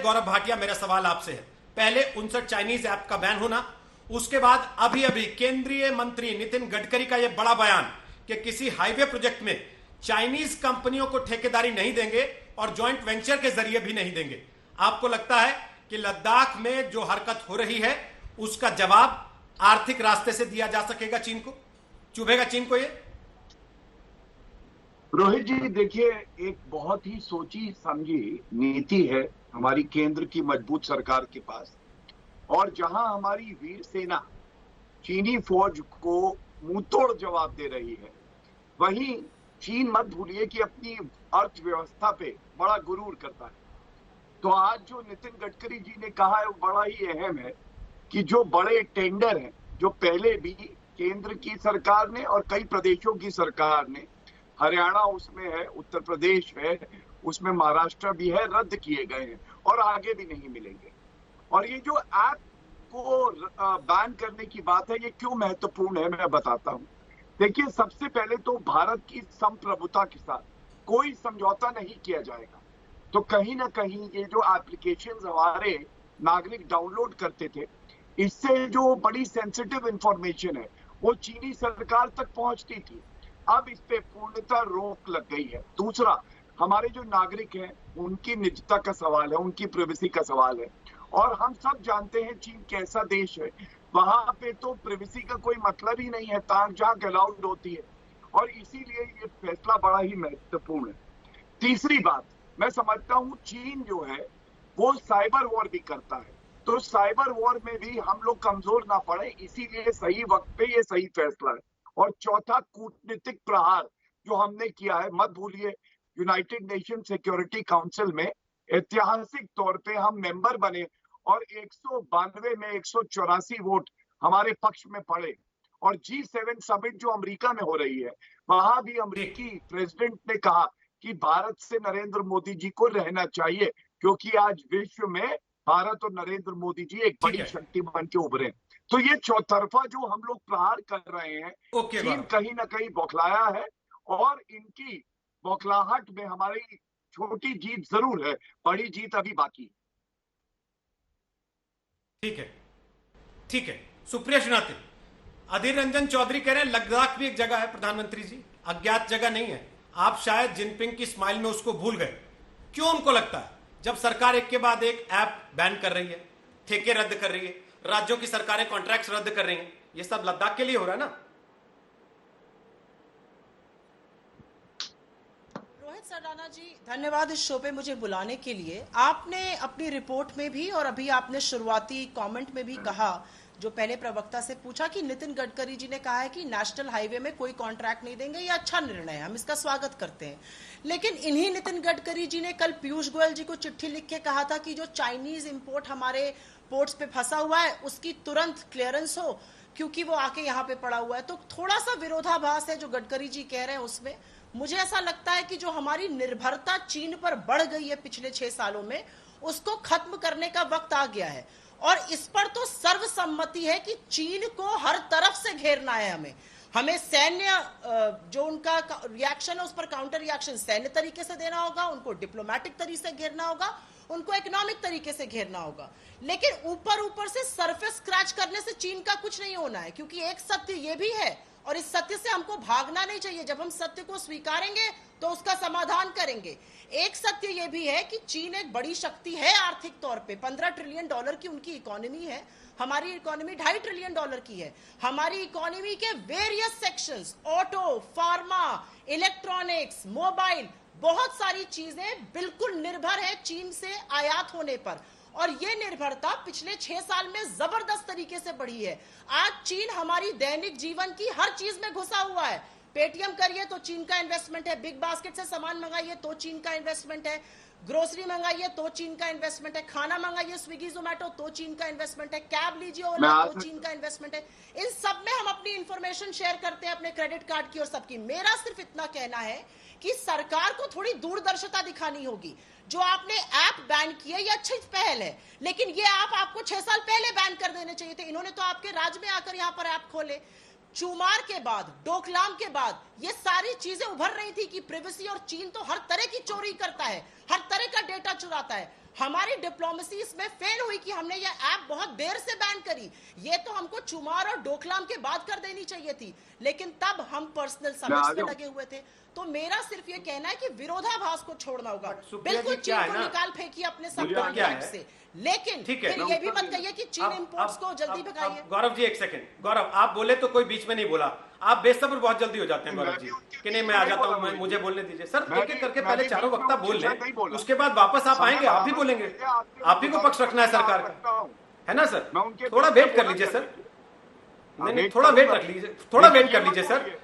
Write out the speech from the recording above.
गौरव भाटिया, मेरा सवाल आपसे है, पहले 59 चाइनीज ऐप का बैन होना, उसके बाद अभी अभी केंद्रीय मंत्री नितिन गडकरी का यह बड़ा बयान कि किसी हाईवे प्रोजेक्ट में चाइनीज कंपनियों को ठेकेदारी नहीं देंगे और जॉइंट वेंचर के जरिए भी नहीं देंगे। आपको लगता है कि लद्दाख में जो हरकत हो रही है उसका जवाब आर्थिक रास्ते से दिया जा सकेगा? चीन को चुभेगा चीन को ये? रोहित जी, देखिए, एक बहुत ही सोची समझी नीति है हमारी केंद्र की मजबूत सरकार के पास, और जहां हमारी वीर सेना चीनी फौज को मुंहतोड़ जवाब दे रही है, वहीं चीन मत भूलिए कि अपनी अर्थव्यवस्था पे बड़ा गुरूर करता है। तो आज जो नितिन गडकरी जी ने कहा है वो बड़ा ही अहम है कि जो बड़े टेंडर हैं, जो पहले भी केंद्र की सरकार ने और कई प्रदेशों की सरकार ने, हरियाणा उसमें है, उत्तर प्रदेश है, उसमें महाराष्ट्र भी है, रद्द किए गए हैं और आगे भी नहीं मिलेंगे। और ये जो ऐप को बैन करने की बात है, ये क्यों महत्वपूर्ण है मैं बताता हूं। देखिए, सबसे पहले तो भारत की संप्रभुता के साथ कोई समझौता नहीं किया जाएगा। तो कहीं ना कहीं ये जो एप्लीकेशंस हमारे नागरिक डाउनलोड करते थे, इससे जो बड़ी सेंसिटिव इंफॉर्मेशन है वो चीनी सरकार तक पहुंचती थी, अब इस पे पूर्णतः रोक लग गई है। दूसरा, हमारे जो नागरिक हैं उनकी निजता का सवाल है, उनकी प्राइवेसी का सवाल है, और हम सब जानते हैं चीन कैसा देश है। वहां पे तो प्राइवेसी का कोई मतलब ही नहीं है, ताक झांक अलाउड होती है, और इसीलिए ये फैसला बड़ा ही महत्वपूर्ण है। तीसरी बात, मैं समझता हूं चीन जो है वो साइबर वॉर भी करता है, तो साइबर वॉर में भी हम लोग कमजोर ना पड़े, इसीलिए सही वक्त पे ये सही फैसला है। और चौथा, कूटनीतिक प्रहार जो हमने किया है, मत भूलिए यूनाइटेड नेशन सिक्योरिटी काउंसिल में ऐतिहासिक तौर पे हम मेंबर बने और 192 में 184 वोट हमारे पक्ष में पड़े। और G7 समिट जो अमेरिका में हो रही है, वहां भी अमेरिकी प्रेसिडेंट ने कहा कि भारत से नरेंद्र मोदी जी को रहना चाहिए, क्योंकि आज विश्व में भारत और नरेंद्र मोदी जी एक बड़ी शक्ति बन के उभरे। तो ये चौतरफा जो हम लोग प्रहार कर रहे हैं, चीन कहीं ना कहीं बौखलाया है, और इनकी बौखलाहट में हमारी छोटी जीत जरूर है, बड़ी जीत अभी बाकी है। ठीक है। सुप्रिया श्रीनाथ, अधीर रंजन चौधरी कह रहे हैं लद्दाख भी एक जगह है प्रधानमंत्री जी, अज्ञात जगह नहीं है। आप शायद जिनपिंग की स्माइल में उसको भूल गए। क्यों उनको लगता है जब सरकार एक के बाद एक ऐप बैन कर रही है, ठेके रद्द कर रही है, राज्यों की सरकारें कॉन्ट्रैक्ट्स रद्द कर रही हैं, ये सब लद्दाख के लिए हो रहा है ना? रोहित सरदाना जी, धन्यवाद इस शो पे मुझे बुलाने के लिए। आपने अपनी रिपोर्ट में भी और अभी आपने शुरुआती कमेंट में भी कहा, जो पहले प्रवक्ता से पूछा, कि नितिन गडकरी जी ने कहा है कि नेशनल हाईवे में कोई कॉन्ट्रैक्ट नहीं देंगे, ये अच्छा निर्णय है, हम इसका स्वागत करते हैं। लेकिन इन्हीं नितिन गडकरी जी ने कल पीयूष गोयल जी को चिट्ठी लिख के कहा था कि जो चाइनीज इंपोर्ट हमारे पोर्ट्स पे फंसा हुआ है उसकी तुरंत क्लियरेंस हो, क्योंकि वो आके यहाँ पे पड़ा हुआ है। तो थोड़ा सा विरोधाभास है जो गडकरी जी कह रहे हैं उसमें। मुझे ऐसा लगता है कि जो हमारी निर्भरता चीन पर बढ़ गई है पिछले 6 सालों में, उसको खत्म करने का वक्त आ गया है। और इस पर तो सर्वसम्मति है कि चीन को हर तरफ से घेरना है। हमें सैन्य जो उनका रिएक्शन है उस पर काउंटर रिएक्शन सैन्य तरीके से देना होगा, उनको डिप्लोमेटिक तरीके से घेरना होगा, उनको इकोनॉमिक तरीके से घेरना होगा। लेकिन ऊपर से सरफेस स्क्रैच करने से चीन का कुछ नहीं होना है, क्योंकि एक सत्य ये भी है और इस सत्य से हमको भागना नहीं चाहिए। जब हम सत्य को स्वीकारेंगे तो उसका समाधान करेंगे। एक सत्य यह भी है कि चीन एक बड़ी शक्ति है आर्थिक तौर पे, $15 ट्रिलियन की उनकी इकोनॉमी है, हमारी इकोनॉमी $2.5 ट्रिलियन की है। हमारी इकोनॉमी के various sections, auto, pharma, electronics, mobile, बहुत सारी चीजें बिल्कुल निर्भर है चीन से आयात होने पर, और ये निर्भरता पिछले 6 साल में जबरदस्त तरीके से बढ़ी है। आज चीन हमारी दैनिक जीवन की हर चीज में घुसा हुआ है। पेटीएम करिए तो चीन का इन्वेस्टमेंट है, बिग बास्केट से सामान मंगाइए तो चीन का इन्वेस्टमेंट है, ग्रोसरी मंगाइए तो चीन का इन्वेस्टमेंट है, खाना मंगाइए स्विगी जोमेटो तो चीन का इन्वेस्टमेंट है, कैब लीजिए ओला तो चीन का इन्वेस्टमेंट है। इन सब में हम अपनी इंफॉर्मेशन शेयर करते हैं, अपने क्रेडिट कार्ड की और सबकी। मेरा सिर्फ इतना कहना है कि सरकार को थोड़ी दूरदर्शिता दिखानी होगी। जो आपने ऐप बैन किया ये अच्छी पहल है, लेकिन ये ऐप आपको 6 साल पहले बैन कर देने चाहिए थे। इन्होंने तो आपके राज्य में आकर यहाँ पर ऐप खोले। चुमार के बाद, डोकलाम के बाद ये सारी चीजें उभर रही थी कि प्राइवेसी, और चीन तो हर तरह की चोरी करता है, हर तरह का डेटा चुराता है। हमारी डिप्लोमेसी इसमें फेल हुई कि हमने ये ऐप बहुत देर से बैन करी। ये तो हमको चुमार और डोकलाम के बाद कर देनी चाहिए थी, लेकिन तब हम पर्सनल समिट्स में लगे हुए थे। तो मेरा सिर्फ ये कहना है कि विरोधाभास को छोड़ना होगा। बिल्कुल चीन को निकाल फेंकिए अपने सब कॉन्ट्रैक्ट से, लेकिन फिर ये भी मत कहिए कि चीन इंपोर्ट्स को जल्दी भगाइए। गौरव जी एक सेकंड, गौरव आप बोले तो कोई बीच में नहीं बोला, आप बेसब्र बहुत जल्दी हो जाते हैं गौरव जी कि नहीं मैं आ जाता हूं, मुझे बोलने दीजिए। सर एक एक करके पहले चारों वक्ता बोल लें, उसके बाद वापस आप आएंगे, आप भी बोलेंगे, आप ही को पक्ष रखना है सरकार का, है ना सर? थोड़ा वेट कर लीजिए सर, नहीं थोड़ा वेट रख लीजिए, थोड़ा वेट कर लीजिए सर।